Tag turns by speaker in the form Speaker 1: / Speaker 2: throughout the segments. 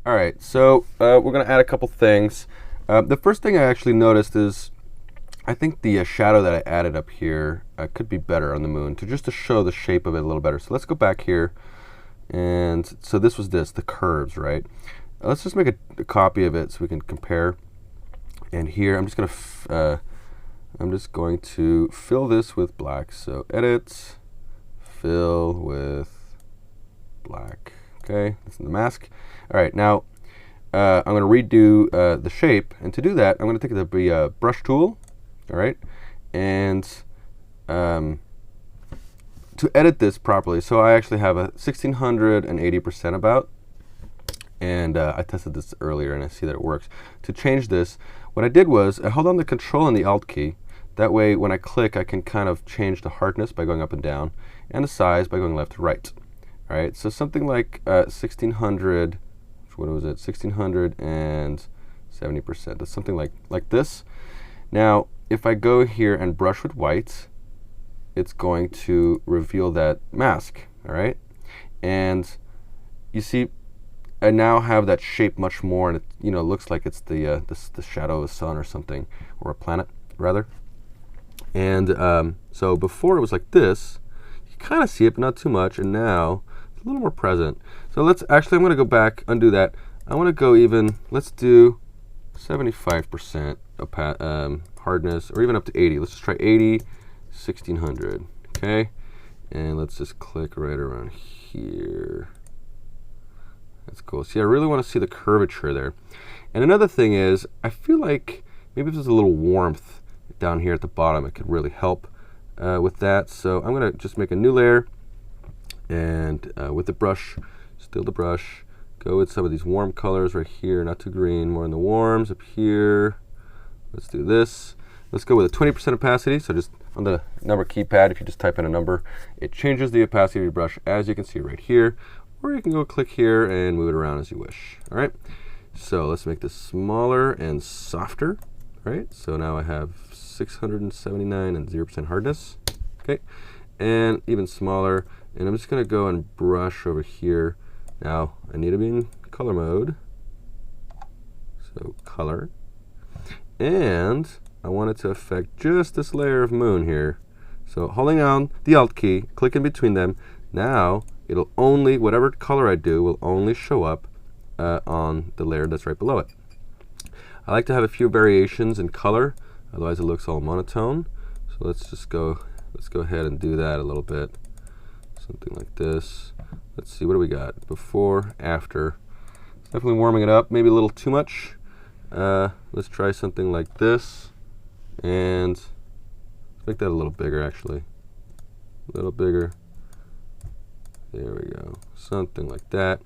Speaker 1: All right, so we're going to add a couple things. The first thing I actually noticed is I think the shadow that I added up here could be better on the moon, just to show the shape of it a little better. So let's go back here. And so this was the curves, right? Let's just make a copy of it so we can compare. And here I'm just going to fill this with black. So edit, fill with black. Okay, that's in the mask. All right, now I'm going to redo the shape, and to do that, I'm going to take the brush tool. All right, and to edit this properly, so I actually have a 1680% about, and I tested this earlier, and I see that it works. To change this, what I did was I held on the Control and the Alt key. That way, when I click, I can kind of change the hardness by going up and down, and the size by going left to right. All right, so something like 1600. What was it? 1670%. That's something like this. Now, if I go here and brush with white, it's going to reveal that mask. All right, and you see, I now have that shape much more, and it looks like it's the shadow of a sun or something, or a planet rather. And so before it was like this. You kind of see it, but not too much. And now it's a little more present. So I'm going to go back, undo that. I want to go even. Let's do 75% hardness, or even up to 80. Let's just try 80, 1600. Okay, and let's just click right around here. That's cool. See, I really want to see the curvature there. And another thing is, I feel like maybe if there's a little warmth down here at the bottom, it could really help with that. So I'm going to just make a new layer, and with the brush, still the brush, go with some of these warm colors right here, not too green, more in the warms up here. Let's do this. Let's go with a 20% opacity. So just on the number keypad, if you just type in a number, it changes the opacity of your brush, as you can see right here. Or you can go click here and move it around as you wish. All right. So let's make this smaller and softer. All right. So now I have 679 and 0% hardness. Okay. And even smaller. And I'm just going to go and brush over here. Now I need to be in color mode. So color. And I want it to affect just this layer of moon here. So holding down the Alt key, click in between them. Now it'll only, whatever color I do, will only show up on the layer that's right below it. I like to have a few variations in color, otherwise it looks all monotone. So let's go ahead and do that a little bit. Something like this. Let's see, what do we got? Before, after. It's definitely warming it up, maybe a little too much. Let's try something like this. And let's make that a little bigger, actually. A little bigger. There we go. Something like that.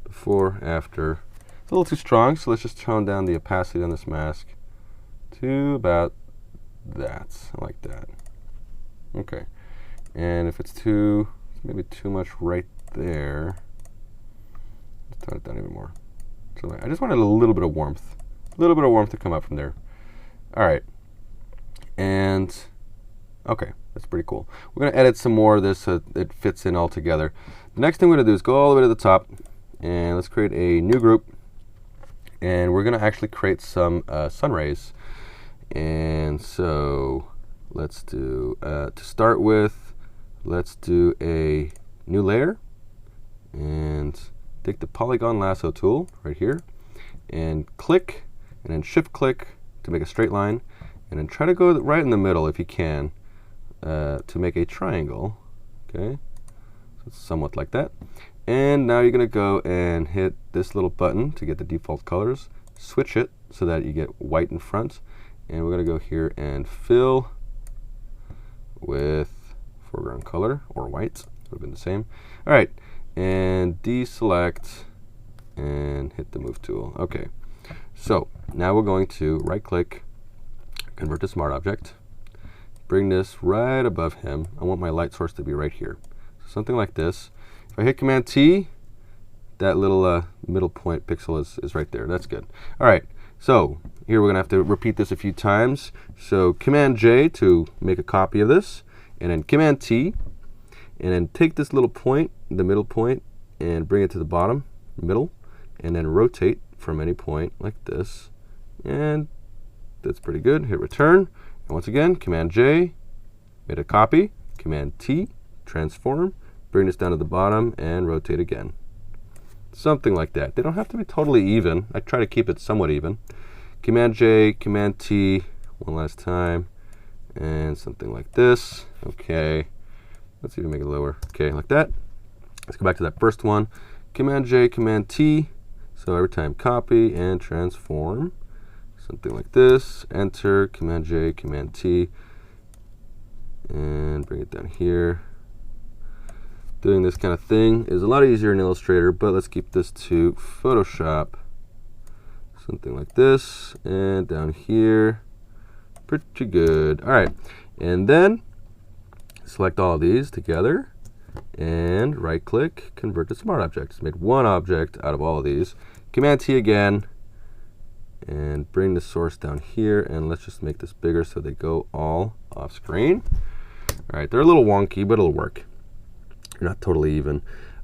Speaker 1: Before, after. It's a little too strong, so let's just tone down the opacity on this mask to about that. I like that. Okay. And if it's maybe too much right there, let's tone it down even more. So I just wanted a little bit of warmth. A little bit of warmth to come up from there. All right. And okay, that's pretty cool. We're going to edit some more of this so it fits in all together. The next thing we're going to do is go all the way to the top, and let's create a new group. And we're going to actually create some sun rays. And so let's do, to start with, let's do a new layer. And take the polygon lasso tool right here, and click, and then shift click to make a straight line. And then try to go right in the middle if you can to make a triangle. Okay, so it's somewhat like that. And now you're going to go and hit this little button to get the default colors. Switch it so that you get white in front. And we're going to go here and fill with foreground color, or white. Would have been the same. All right, and deselect and hit the move tool. Okay, so now we're going to right click, convert to smart object, bring this right above him. I want my light source to be right here. So something like this. If I hit Command T, that little middle point pixel is right there. That's good. All right, so here we're going to have to repeat this a few times. So Command J to make a copy of this, and then Command T, and then take this little point, the middle point, and bring it to the bottom, middle, and then rotate from any point like this. And that's pretty good. Hit return. And once again, Command J, made a copy. Command T, transform. Bring this down to the bottom and rotate again. Something like that. They don't have to be totally even. I try to keep it somewhat even. Command J, Command T, one last time. And something like this. Okay. Let's even make it lower. Okay, like that. Let's go back to that first one. Command J, Command T. So every time copy and transform. Something like this. Enter, Command J, Command T. And bring it down here. Doing this kind of thing is a lot easier in Illustrator, but let's keep this to Photoshop. Something like this. And down here. Pretty good. All right. And then select all of these together. And right-click, convert to smart objects. Made one object out of all of these. Command T again, and bring the source down here, and let's just make this bigger so they go all off screen. All right, they're a little wonky, but it'll work. They're not totally even.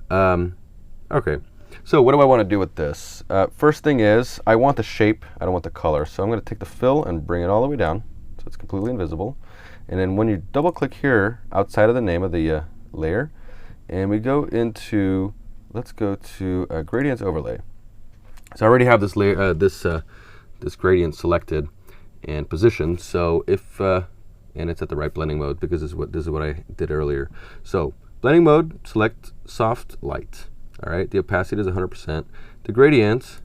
Speaker 1: Okay, so what do I want to do with this? First thing is, I want the shape, I don't want the color. So I'm going to take the fill and bring it all the way down, so it's completely invisible. And then when you double-click here, outside of the name of the layer, and we go into, let's go to Gradients Overlay. So I already have this layer, this gradient selected and positioned. So if and it's at the right blending mode because this is what I did earlier. So blending mode, select soft light. All right, the opacity is 100%. The gradient,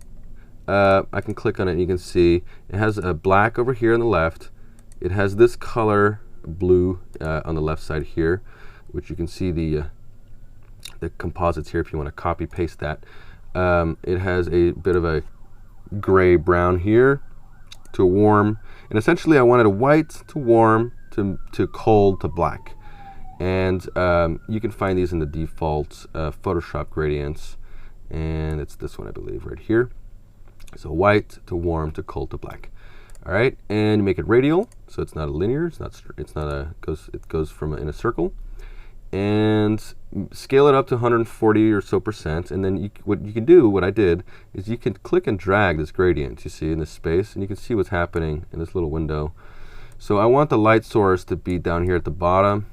Speaker 1: I can click on it and you can see it has a black over here on the left. It has this color blue on the left side here, which you can see the composites here if you want to copy paste that. It has a bit of a gray brown here to warm, and essentially I wanted a white to warm to cold to black. And you can find these in the default Photoshop gradients, and it's this one I believe right here. So white to warm to cold to black. All right, and you make it radial, so it's not a linear. It's not a it goes from in a circle. And scale it up to 140 or so %, and then what you can do, what I did, is you can click and drag this gradient, you see, in this space, and you can see what's happening in this little window. So I want the light source to be down here at the bottom,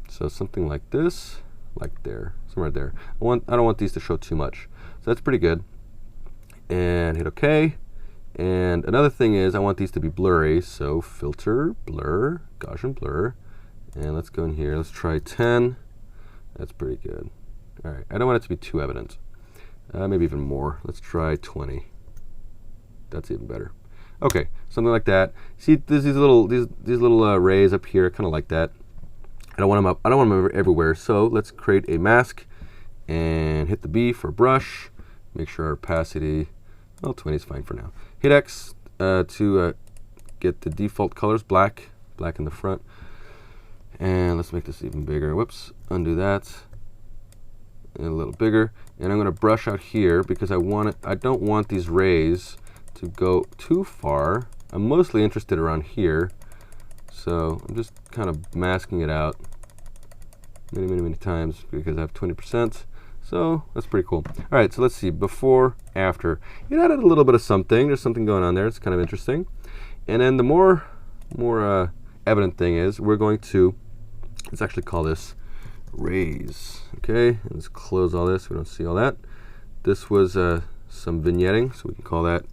Speaker 1: so something like this, like there, somewhere there. I don't want these to show too much, so that's pretty good. And hit OK. And another thing is I want these to be blurry, so filter, blur, Gaussian blur. And let's go in here. Let's try 10. That's pretty good. All right. I don't want it to be too evident. Maybe even more. Let's try 20. That's even better. Okay, something like that. See, there's these little rays up here. I kind of like that. I don't want them up. I don't want them everywhere. So let's create a mask and hit the B for brush. Make sure our opacity, well, 20 is fine for now. Hit X to get the default colors, black in the front. And let's make this even bigger. Whoops, undo that. And a little bigger. And I'm going to brush out here because I don't want these rays to go too far. I'm mostly interested around here. So I'm just kind of masking it out many times because I have 20%. So that's pretty cool. All right, so let's see, before, after. It added a little bit of something. There's something going on there. It's kind of interesting. And then the more evident thing is we're going to, let's actually call this rays. Okay, and let's close all this. We don't see all that. This was some vignetting, so we can call that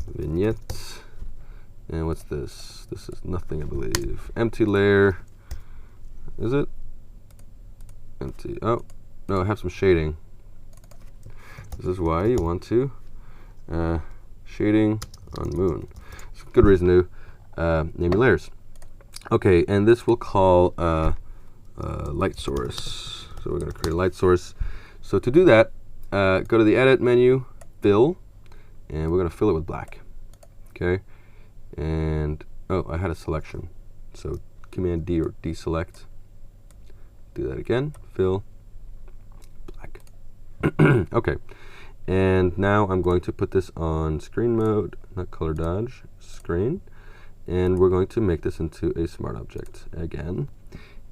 Speaker 1: vignette. And what's this? This is nothing, I believe. Empty layer. Is it? Empty. Oh, no, I have some shading. This is why you want to shading on moon. It's a good reason to name your layers. Okay, and this we'll call light source. So we're going to create a light source. So to do that, go to the Edit menu, Fill, and we're going to fill it with black. Okay, and oh, I had a selection. So Command D or deselect. Do that again. Fill, black. Okay, and now I'm going to put this on screen mode, not color dodge, screen. And we're going to make this into a smart object again.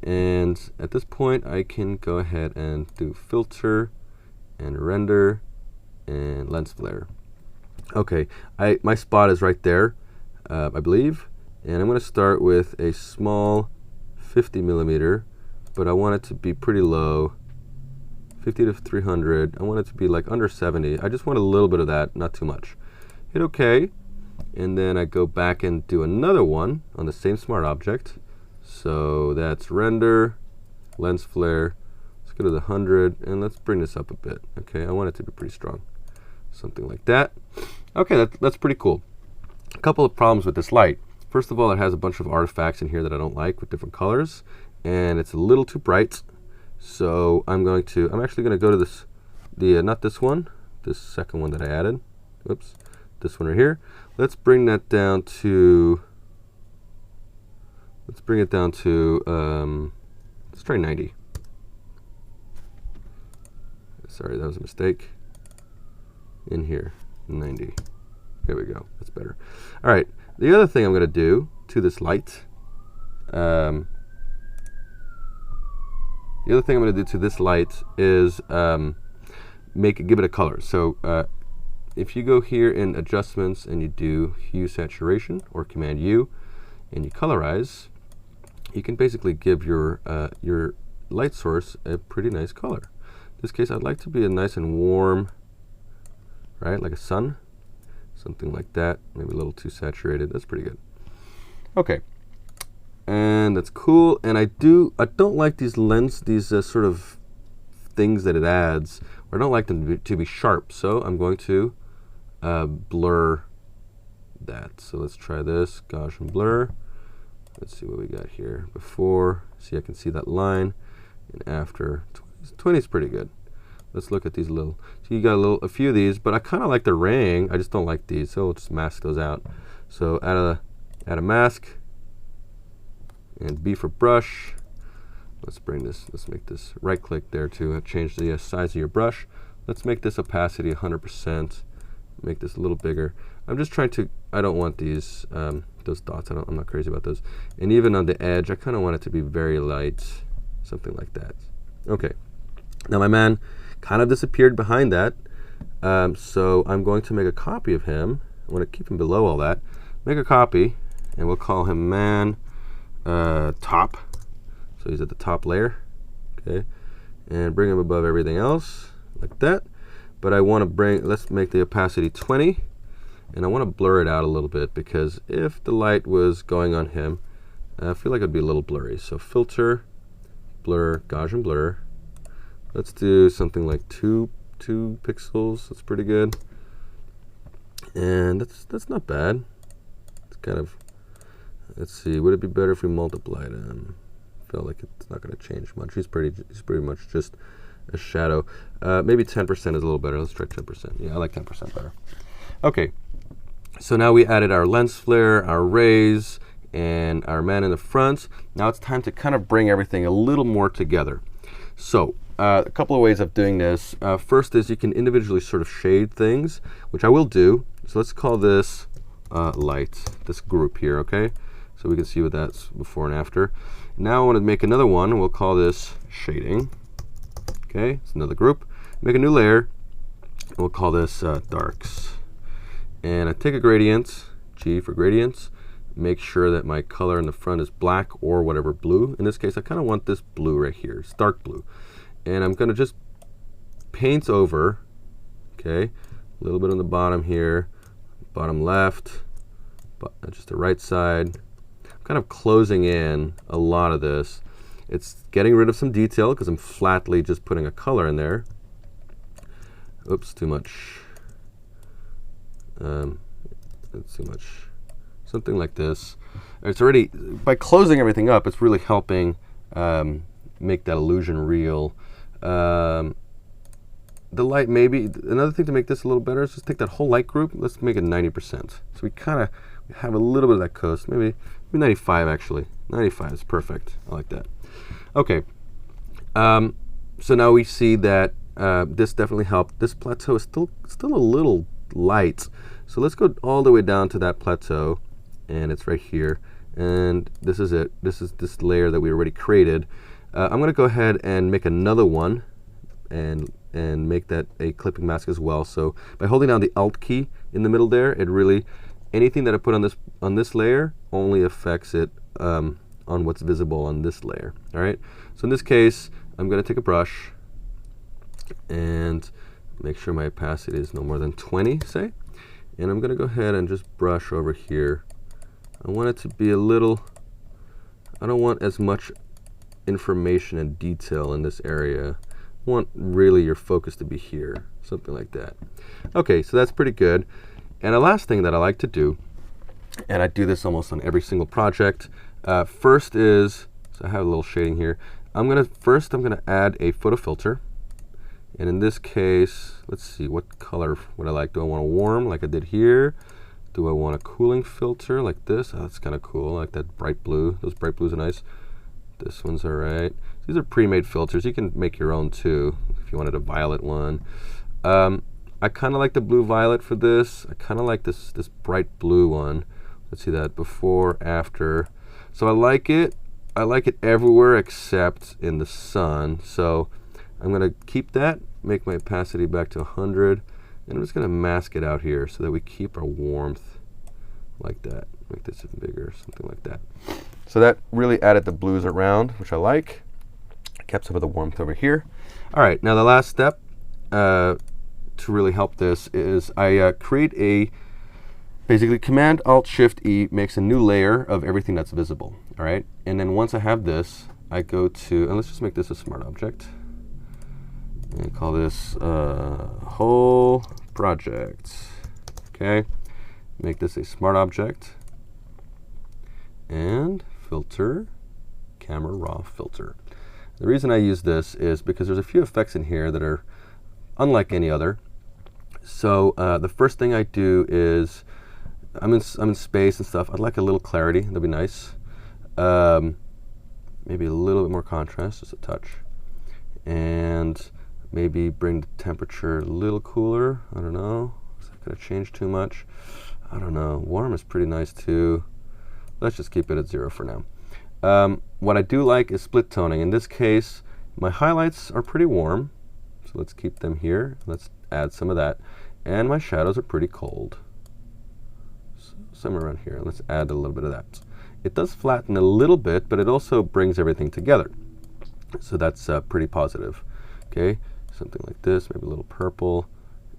Speaker 1: And at this point, I can go ahead and do filter and render and lens flare. Okay, my spot is right there, I believe, and I'm going to start with a small 50 millimeter, but I want it to be pretty low, 50 to 300. I want it to be like under 70. I just want a little bit of that, not too much. Hit OK, and then I go back and do another one on the same smart object. So that's render, lens flare. Let's go to the 100, and let's bring this up a bit. Okay, I want it to be pretty strong. Something like that. Okay, that's pretty cool. A couple of problems with this light. First of all, it has a bunch of artifacts in here that I don't like with different colors, and it's a little too bright. So I'm actually going to go to this, not this one, this second one that I added. Oops, this one right here. Let's bring that down to, let's try 90. Sorry, that was a mistake. In here, 90. There we go, that's better. All right, the other thing I'm going to do to this light, is give it a color. So if you go here in adjustments and you do hue saturation or Command U and you colorize, you can basically give your light source a pretty nice color. In this case, I'd like to be a nice and warm, right, like a sun, something like that. Maybe a little too saturated. That's pretty good. Okay, and that's cool. And I don't like these sort of things that it adds. Or I don't like them to be sharp. So I'm going to blur that. So let's try this Gaussian blur. Let's see what we got here. Before, see, I can see that line, and after. 20 is pretty good. Let's look at these little. So you got a few of these, but I kind of like the ring. I just don't like these, so we'll just mask those out. So add a mask, and B for brush. Let's make this. Right-click there to change the size of your brush. Let's make this opacity 100%. Make this a little bigger. I'm just trying to. I don't want these those dots. I'm not crazy about those. And even on the edge, I kind of want it to be very light, something like that. Okay. Now my man kind of disappeared behind that, so I'm going to make a copy of him. I want to keep him below all that. Make a copy, and we'll call him man top. So he's at the top layer, okay, and bring him above everything else like that. But I want to let's make the opacity 20, and I want to blur it out a little bit, because if the light was going on him, I feel like it'd be a little blurry. So filter, blur, Gaussian blur. Let's do something like 2 pixels. That's pretty good, and that's not bad. It's kind of, let's see, would it be better if we multiplied him? Felt like it's not going to change much. He's pretty much just a shadow. Maybe 10% is a little better. Let's try 10%. Yeah, I like 10% better. Okay, so now we added our lens flare, our rays, and our man in the front. Now it's time to kind of bring everything a little more together. So a couple of ways of doing this. First is you can individually sort of shade things, which I will do. So let's call this light, this group here, okay? So we can see what that's before and after. Now I want to make another one, and we'll call this shading. Okay, it's another group. Make a new layer, and we'll call this darks. And I take a gradient, G for gradients, make sure that my color in the front is black or whatever blue. In this case, I kind of want this blue right here, it's dark blue. And I'm going to just paint over, okay, a little bit on the bottom here, bottom left, but just the right side. I'm kind of closing in a lot of this. It's getting rid of some detail because I'm flatly just putting a color in there. Oops, too much. That's too much. Something like this. It's already, by closing everything up, it's really helping make that illusion real. The light, maybe, another thing to make this a little better is just take that whole light group, let's make it 90%. So we kind of have a little bit of that coast, maybe 95 actually. 95 is perfect, I like that. Okay, so now we see that this definitely helped. This plateau is still a little light. So let's go all the way down to that plateau, and it's right here. And this is it. This is this layer that we already created. I'm going to go ahead and make another one, and and make that a clipping mask as well. So by holding down the Alt key in the middle there, it really, anything that I put on this layer only affects it on what's visible on this layer. All right. So in this case, I'm going to take a brush and make sure my opacity is no more than 20, say. And I'm going to go ahead and just brush over here. I want it to be a little, I don't want as much information and detail in this area. I want really your focus to be here, something like that. Okay, so that's pretty good. And the last thing that I like to do, and I do this almost on every single project, first is, so I have a little shading here. I'm gonna add a photo filter. And in this case, let's see, what color would I like? Do I want a warm like I did here? Do I want a cooling filter like this? Oh, that's kind of cool. I like that bright blue. Those bright blues are nice. This one's all right. These are pre-made filters. You can make your own too if you wanted a violet one. I kind of like the blue violet for this. I kind of like this bright blue one. Let's see that before, after. So I like it. I like it everywhere except in the sun. So I'm going to keep that, make my opacity back to 100, and I'm just going to mask it out here so that we keep our warmth like that. Make this even bigger, something like that. So that really added the blues around, which I like. Kept some of the warmth over here. All right, now the last step to really help this is I create a, basically Command-Alt-Shift-E makes a new layer of everything that's visible. All right, and then once I have this, I go to, and let's just make this a smart object. And call this whole project. Okay, make this a smart object. And filter, camera raw filter. The reason I use this is because there's a few effects in here that are unlike any other. So the first thing I do is, I'm in space and stuff. I'd like a little clarity. That'd be nice. Maybe a little bit more contrast, just a touch. And maybe bring the temperature a little cooler. I don't know. Is that going to change too much? I don't know. Warm is pretty nice too. Let's just keep it at 0 for now. What I do like is split toning. In this case, my highlights are pretty warm. So let's keep them here. Let's add some of that. And my shadows are pretty cold. So somewhere around here. Let's add a little bit of that. It does flatten a little bit, but it also brings everything together. So that's pretty positive. Okay, something like this, maybe a little purple.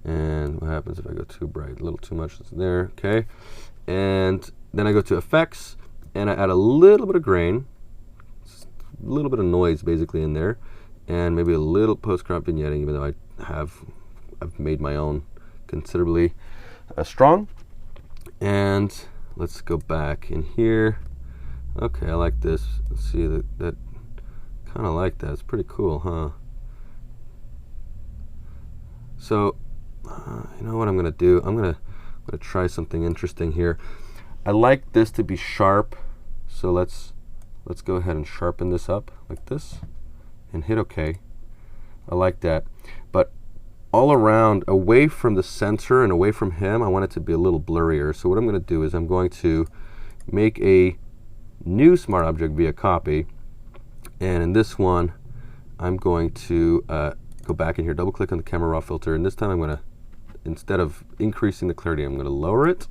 Speaker 1: And what happens if I go too bright? A little too much is there, okay? And then I go to effects, and I add a little bit of grain, a little bit of noise basically in there, and maybe a little post-crop vignetting, even though I've made my own considerably strong. And let's go back in here. Okay, I like this. Let's see, that kind of like that. It's pretty cool, huh? So, you know what I'm gonna do? I'm gonna try something interesting here. I like this to be sharp, so let's go ahead and sharpen this up like this, and hit OK. I like that, but all around, away from the center and away from him, I want it to be a little blurrier. So what I'm going to do is I'm going to make a new smart object via copy, and in this one, I'm going to go back in here, double click on the camera raw filter, and this time I'm going to, instead of increasing the clarity, I'm going to lower it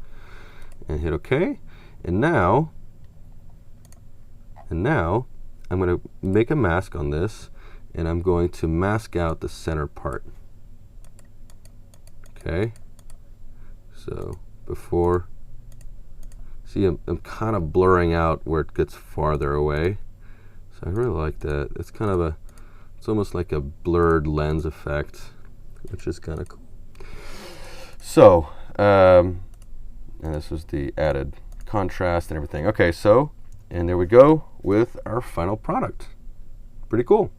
Speaker 1: and hit OK. And now I'm going to make a mask on this, and I'm going to mask out the center part. Okay, so before, see, I'm kind of blurring out where it gets farther away. So I really like that. It's kind of a, it's almost like a blurred lens effect, which is kind of cool. So, and this was the added contrast and everything. Okay, so, and there we go with our final product. Pretty cool.